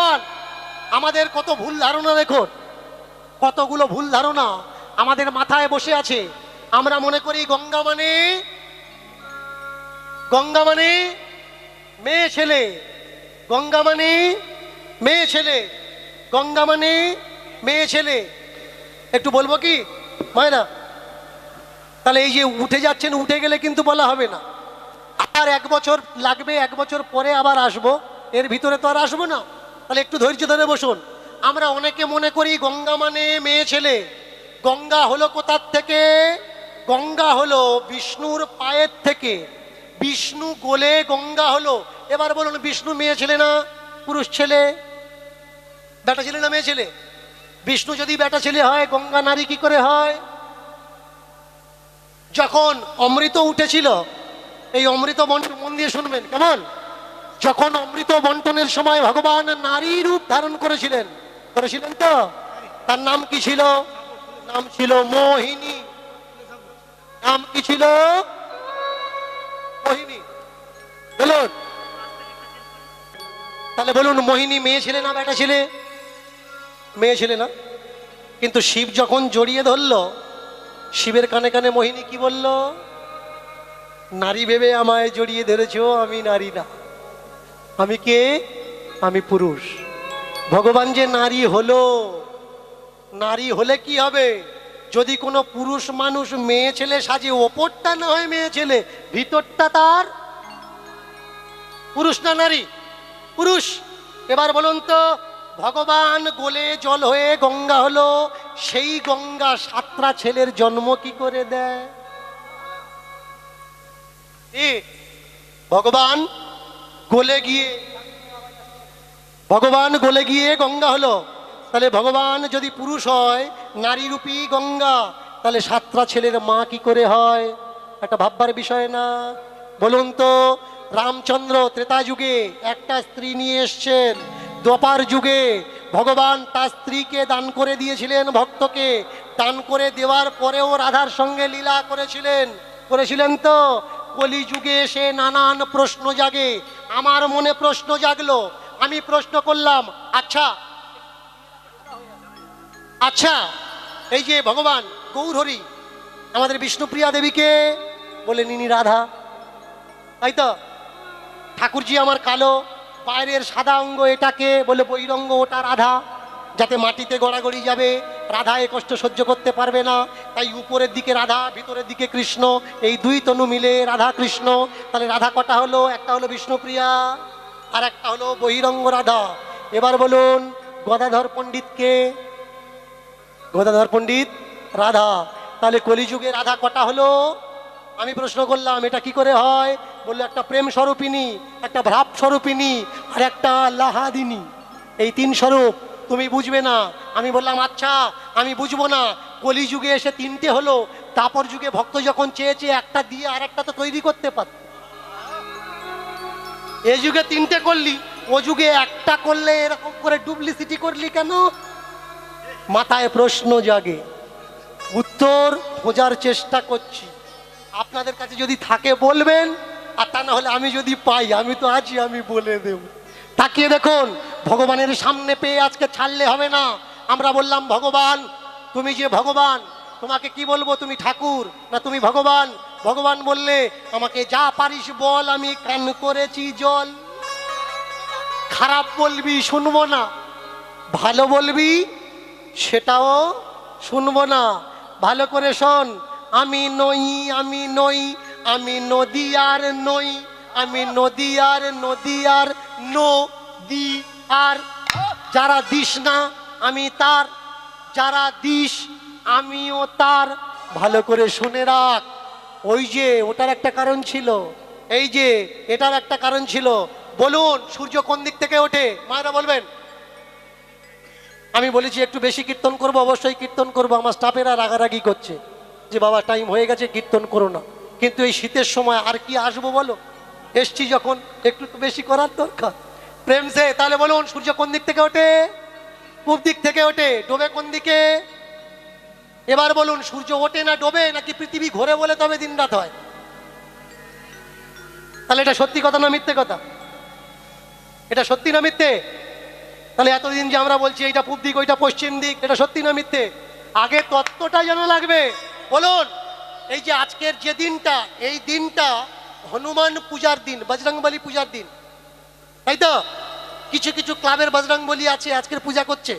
ভগবান। আমাদের কত ভুল ধারণা, দেখুন কতগুলো ভুল ধারণা আমাদের মাথায় বসে আছে। আমরা মনে করি গঙ্গা মানে মেয়ে ছেলে, গঙ্গা মানে মেয়ে ছেলে, গঙ্গা মানে মেয়ে ছেলে। একটু বলবো কি মায়েরা? তাহলে এই যে উঠে যাচ্ছেন, উঠে গেলে কিন্তু বলা হবে না। আর 1 বছর লাগবে, 1 বছর পরে আবার আসবো, এর ভিতরে তো আর আসবো না। তাহলে একটু ধৈর্য ধরে বসুন। আমরা অনেকে মনে করি গঙ্গা মানে মেয়ে ছেলে। গঙ্গা হলো কোথার থেকে? গঙ্গা হলো বিষ্ণুর পায়ের থেকে। বিষ্ণু গোলে গঙ্গা হলো। এবার বলুন, বিষ্ণু মেয়ে ছেলে না পুরুষ ছেলে? বেটা ছেলে না মেয়ে ছেলে? বিষ্ণু যদি বেটা ছেলে হয়, গঙ্গা নারী কি করে হয়? যখন অমৃত উঠেছিল, এই অমৃত বন্টন মন দিয়ে শুনবেন কেমন? যখন অমৃত বন্টনের সময় ভগবান নারী রূপ ধারণ করেছিলেন তো? তার নাম কি ছিল? নাম ছিল মোহিনী। নাম কি ছিল? মোহিনী। বলুন, তাহলে বলুন, মোহিনী মেয়ে ছেলে না বেটা ছেলে? মেয়ে ছেলে না? কিন্তু শিব যখন জড়িয়ে ধরলো, শিবের কানে কানে মোহিনী কি বলল? নারী ভেবে আমায় জড়িয়ে ধরেছো, আমি নারী না। আমি কে? আমি পুরুষ। ভগবান যে নারী হলো, নারী হলে কি হবে? যদি কোনো পুরুষ মানুষ মেয়ে ছেলে সাজে, ওপরটা না হয় মেয়ে ছেলে, ভিতরটা তার পুরুষ না নারী? পুরুষ। এবার বলুন তো, ভগবান গোলে জল হয়ে গঙ্গা হলো, সেই গঙ্গা 7টা ছেলের জন্ম কি করে দেয়? ভগবান গোলে গিয়ে গঙ্গা হলো। তাহলে ভগবান যদি পুরুষ হয়, নারী রূপী গঙ্গা, তাহলে 7টা ছেলের মা কি করে হয়? একটা ভাববার বিষয় না? বলুন তো, রামচন্দ্র ত্রেতা যুগে একটা স্ত্রী নিয়ে এসছেন, দ্বাপার যুগে ভগবান তার স্ত্রীকে দান করে দিয়েছিলেন ভক্তকে। দান করে দেওয়ার পরেও রাধার সঙ্গে লীলা করেছিলেন তো? কলিযুগে এসে নানান প্রশ্ন জাগে। আমার মনে প্রশ্ন জাগলো, আমি প্রশ্ন করলাম, আচ্ছা এই যে ভগবান গৌরহরি আমাদের বিষ্ণুপ্রিয়া দেবীকে বলে নিনি রাধা, তাই তো? ঠাকুরজি আমার কালো, বাইরের সাদা অঙ্গ এটাকে বলে বৈরঙ্গ, ওটা রাধা। যাতে মাটিতে গড়াগড়ি যাবে, রাধা এ কষ্ট সহ্য করতে পারবে না, তাই উপরের দিকে রাধা, ভিতরের দিকে কৃষ্ণ, এই 2 তনু মিলে রাধা কৃষ্ণ। তাহলে রাধা কটা হলো? একটা হলো বিষ্ণুপ্রিয়া, আর একটা হলো বহিরঙ্গ রাধা। এবার বলুন, গদাধর পণ্ডিতকে? গদাধর পণ্ডিত রাধা। তাহলে কলিযুগে রাধা কটা হলো? আমি প্রশ্ন করলাম, এটা কি করে হয়? বললো, একটা প্রেম স্বরূপিনী, একটা ভাব স্বরূপিনী, আর একটা লাহাদিনী। এই 3 স্বরূপ, তুমি বুঝবে না। আমি বললাম, আচ্ছা আমি বুঝবো না, কলিযুগে এসে 3টে হলো, তারপর যুগে ভক্ত যখন চেয়েছে একটা দিয়ে আর একটা তো তৈরি করতে পারত। এ যুগে 3টে করলি, ও যুগে একটা করলে এরকম করে ডুপ্লিসিটি করলি কেন? মাথায় প্রশ্ন জাগে, উত্তর খোঁজার চেষ্টা করছি। আপনাদের কাছে যদি থাকে বলবেন, আর তা না হলে আমি যদি পাই, আমি তো আছি, আমি বলে দেব। তাকিয়ে দেখুন, ভগবানের সামনে পেয়ে আজকে ছাড়লে হবে না। আমরা বললাম ভগবান, তুমি যে ভগবান, তোমাকে কি বলবো? তুমি ঠাকুর না তুমি ভগবান? ভগবান বললে, আমাকে যা পারিস বল, আমি কান করেছি জল। খারাপ বলবি শুনবো না, ভালো বলবি সেটাও শুনবো না। ভালো করে শোন, আমি নই, আমি নই, আমি নদীয়ার নই, আমি নদীয়ার নদী আর যারা দিস না আমি তার, যারা দিস আমিও তার। ভালো করে শুনে রাখ। ওই যে ওটার একটা কারণ ছিল, এই যে এটার একটা কারণ ছিল। বলুন, সূর্য কোন দিক থেকে ওঠে? মায়েরা বলবেন। আমি বলেছি একটু বেশি কীর্তন করব, অবশ্যই কীর্তন করব। আমার স্টাফেরা রাগারাগি করছে যে বাবা টাইম হয়ে গেছে, কীর্তন করো না। কিন্তু এই শীতের সময় আর কি আসবো বলো? এসছি যখন, একটু তো বেশি করার দরকার প্রেম সে। তাহলে বলুন, সূর্য কোন দিক থেকে ওঠে? পূব দিক থেকে ওঠে। ডোবে কোন দিকে? এবার বলুন, সূর্য ওঠে না ডোবে, নাকি পৃথিবী ঘোরে বলে তবে দিন রাত হয়? তাহলে এটা সত্যি কথা না মিথ্যে কথা? এটা সত্যি না মিথ্যে? তাহলে এতদিন যে আমরা বলছি এইটা পূব দিক ওইটা পশ্চিম দিক, এটা সত্যি না মিথ্যে? আগে তত্ত্বটা জানা লাগবে। বলুন, এই যে আজকের যে দিনটা, এই দিনটা হনুমান পূজার দিন, বজরংবলী পূজার দিন, তাই তো? কিছু কিছু ক্লাবের বজরংবলী আছে, আজকের পূজা করছে।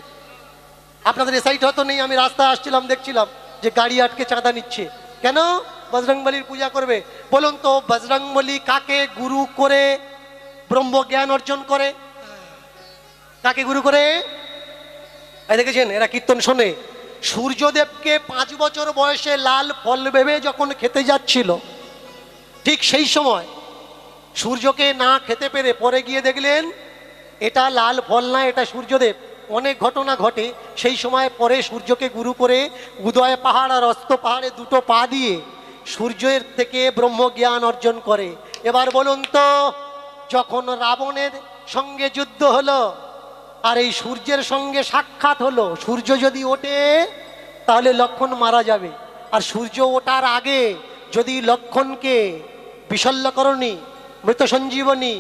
আপনাদের এ সাইড হয়তো নেই, আমি রাস্তায় আসছিলাম, দেখছিলাম যে গাড়ি আটকে চাঁদা নিচ্ছে। কেন? বজরংবলীর পূজা করবে। বলুন তো, বজরংবলী কাকে গুরু করে ব্রহ্ম জ্ঞান অর্জন করে? কাকে গুরু করে? এই দেখেছেন, এরা কীর্তন শোনে। সূর্যদেবকে 5 বছর বয়সে লাল ফল ভেবে যখন খেতে যাচ্ছিল, ঠিক সেই সময় সূর্যকে না খেতে পেরে পরে গিয়ে দেখলেন এটা লাল ফল না, এটা সূর্যদেব। অনেক ঘটনা ঘটে সেই সময়। পরে সূর্যকে গুরু করে উদয় পাহাড় আর অস্ত পাহাড়ে দুটো পা দিয়ে সূর্যের থেকে ব্রহ্মজ্ঞান অর্জন করে। এবার বলুন তো, যখন রাবণের সঙ্গে যুদ্ধ হলো আর এই সূর্যের সঙ্গে সাক্ষাৎ হলো, সূর্য যদি ওঠে তাহলে লক্ষণ মারা যাবে, আর সূর্য ওঠার আগে যদি লক্ষণকে বিশল্যকরণী, মৃত সঞ্জীবনী,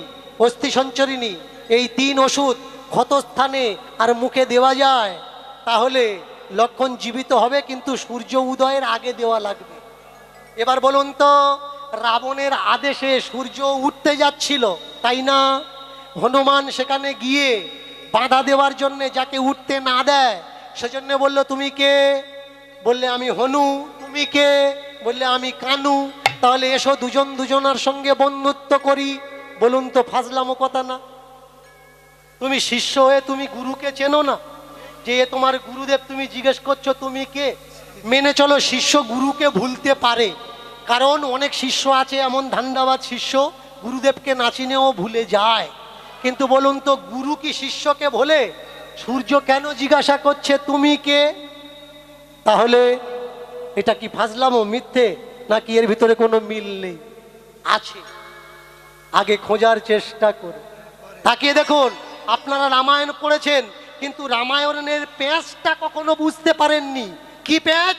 অস্থি সঞ্চরিণী এই 3 ওষুধ ক্ষতস্থানে আর মুখে দেওয়া যায়, তাহলে লক্ষণ জীবিত হবে, কিন্তু সূর্য উদয়ের আগে দেওয়া লাগবে। এবার বলুন তো, রাবণের আদেশে সূর্য উঠতে যাচ্ছিল, তাই না? হনুমান সেখানে গিয়ে বাধা দেওয়ার জন্যে, যাকে উঠতে না দেয়, সেজন্য বলল তুমি কে? বললে আমি হনু। তুমি কে? বললে আমি কানু। তাহলে এসো দুজন দুজনার সঙ্গে বন্ধুত্ব করি। বলুন তো, ফাজলামো কথা না? তুমি শিষ্য হয়ে তুমি গুরুকে চেনো না, যে এ তোমার গুরুদেব, তুমি জিজ্ঞেস করছো তুমি কে? মেনে চলো, শিষ্য গুরুকে ভুলতে পারে, কারণ অনেক শিষ্য আছে এমন ধান্দাবাদ শিষ্য, গুরুদেবকে না চিনেও ভুলে যায়। কিন্তু বলুন তো, গুরু কি শিষ্যকে ভোলে? সূর্য কেন জিজ্ঞাসা করছে তুমি কে? তাহলে এটা কি ফাজলামো, মিথ্যে, নাকি এর ভিতরে কোনো মিল নেই? আছে, আগে খোঁজার চেষ্টা করে তাকিয়ে দেখুন। আপনারা রামায়ণ পড়েছেন, কিন্তু রামায়ণের প্যাঁচটা কখনো বুঝতে পারেননি। কি প্যাঁচ?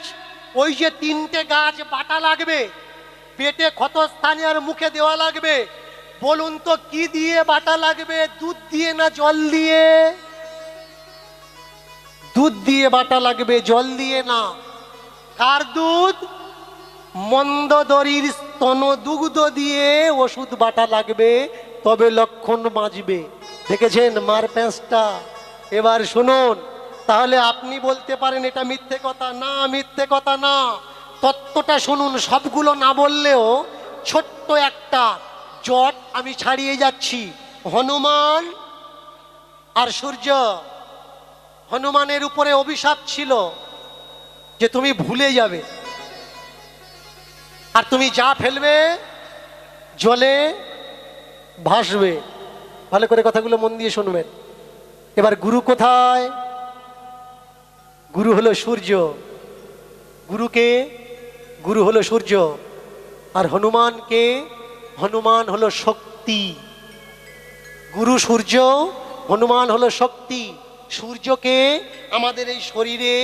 ওই যে 3টে গাছ বাটা লাগবে, পেটে ক্ষতস্থানে আর মুখে দেওয়া লাগবে। বলুন তো, কি দিয়ে বাটা লাগবে? দুধ দিয়ে না জল দিয়ে? দুধ দিয়ে বাটা লাগবে, জল দিয়ে না। কার দুধ? মন্দোদরীর স্তন দুগ্ধ দিয়ে ওষুধ বাটা লাগবে, তবে লক্ষণ বাঁচবে। দেখেছেন মার প্যাঁচটা? এবার শুনুন, তাহলে আপনি বলতে পারেন এটা মিথ্যে কথা। না, মিথ্যে কথা না, তত্ত্বটা শুনুন। সবগুলো না বললেও ছোট্ট একটা জট আমি ছাড়িয়ে যাচ্ছি। হনুমান আর সূর্য, হনুমানের উপরে অভিশাপ ছিল যে তুমি ভুলে যাবে, আর তুমি যা ফেলবে জলে ভাসবে। ভালো করে কথাগুলো মন দিয়ে শুনবেন। এবার গুরু কোথায়? গুরু হলো সূর্য। গুরুকে? গুরু হলো সূর্য। আর হনুমানকে? হনুমান হলো শক্তি। গুরু সূর্য, হনুমান হলো শক্তি। সূর্যকে, আমাদের এই শরীরে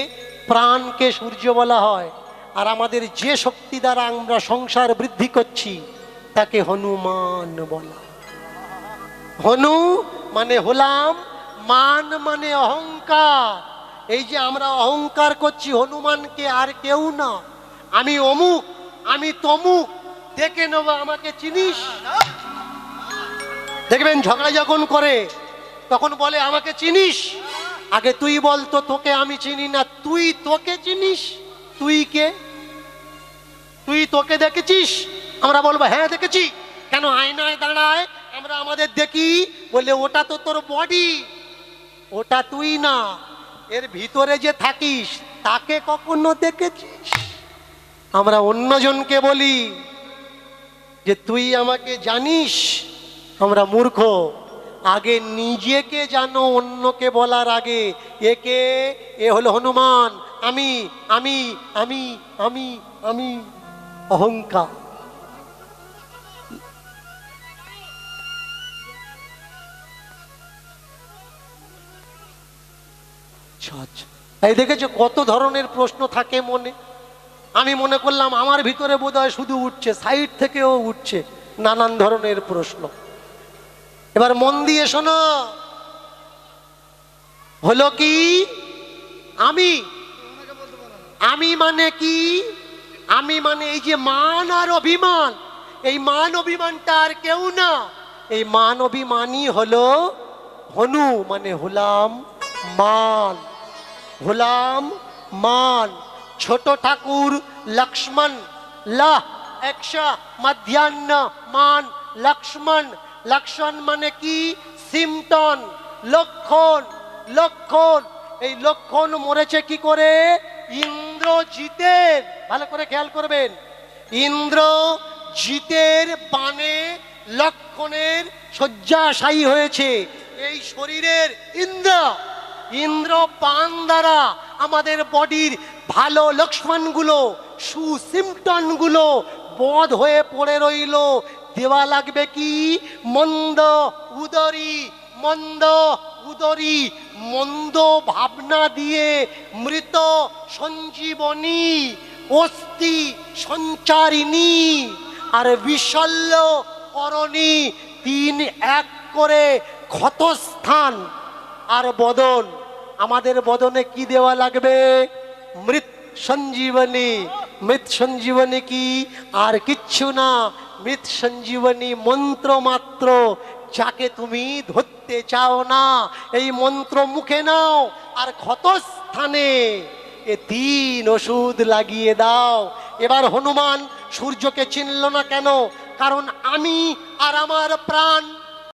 প্রাণকে সূর্য বলা হয়, আর আমাদের যে শক্তি দ্বারা আমরা সংসার বৃদ্ধি করছি তাকে হনুমান বলা। হনু মানে হলাম, মান মানে অহংকার। এই যে আমরা অহংকার করছি, হনুমানকে আর কেউ না। আমি অমুক, আমি তমুক, দেখে নেবো আমাকে চিনিস। দেখবেন ঝগড়া যখন করে তখন বলে আমাকে চিনিস? আগে তুই বলতো, তোকে আমি চিনি না। তুই তোকে চিনিস? তুই কে? তুই তোকে দেখেছিস? আমরা বলবো হ্যাঁ দেখেছি। কেন? আয়নায় দাঁড়ায় আমরা আমাদের দেখি, বলে ওটা তো তোর বডি, ওটা তুই না। এর ভিতরে যে থাকিস তাকে কখনো দেখেছিস? আমরা অন্যজনকে বলি যে তুই আমাকে জানিস। আমরা মূর্খ। আগে নিজেকে জানো, অন্যকে বলার আগে। একে? এ হলো হনুমান। আমি আমি আমি আমি আমি, অহংকার। এই দেখেছো কত ধরনের প্রশ্ন থাকে মনে। আমি মনে করলাম আমার ভিতরে বোধহয় শুধু উঠছে, সাইড থেকেও উঠছে নানান ধরনের প্রশ্ন। এবার মন দিয়ে শোনো, হলো কি আমি? আমি মানে কি? আমি মানে এই যে মান আর অভিমান, এই মান অভিমানটা আর কেউ না, এই মান অভিমানই হলো হনু, মানে হলাম মান, হলাম মান। ছোট ঠাকুর লক্ষ্মণ, লাহ একশা মধ্যাহ্ন মান লক্ষ্মণ। লক্ষণ মানে কি? সিমটন, লক্ষণ, লক্ষণ। এই লক্ষণ মরেছে কি করে? ইন্দ্রজিতের, ভালো করে খেয়াল করবেন, ইন্দ্রজিতের বাণে লক্ষণের শয্যাশায়ী হয়েছে এই শরীরের ইন্দ্র। ইন্দ্র পান দ্বারা আমাদের বডির ভালো লক্ষণগুলো, সুসিমটনগুলো বধ হয়ে পড়ে রইল। দেওয়া লাগবে কি? মন্দ উদরী, মন্দ উদরী, মন্দ ভাবনা দিয়ে মৃত সঞ্জীবনী, অস্থি সঞ্চারিণী আর বিশল্য করণী, তিন এক করে ক্ষতস্থান আর বদন। আমাদের বদনে কি দেওয়া লাগবে? মৃত সঞ্জীবনী। মৃত সঞ্জীবনী কি? আর কিচ্ছু না, মৃত সঞ্জীবনী মন্ত্র মাত্র। যাকে তুমি ধরতে চাও না এই মন্ত্র মুখে নাও আর ক্ষতস্থানে এ তিন ওষুধ লাগিয়ে দাও। এবার হনুমান সূর্যকে চিনল না কেন? কারণ আমি আর আমার প্রাণ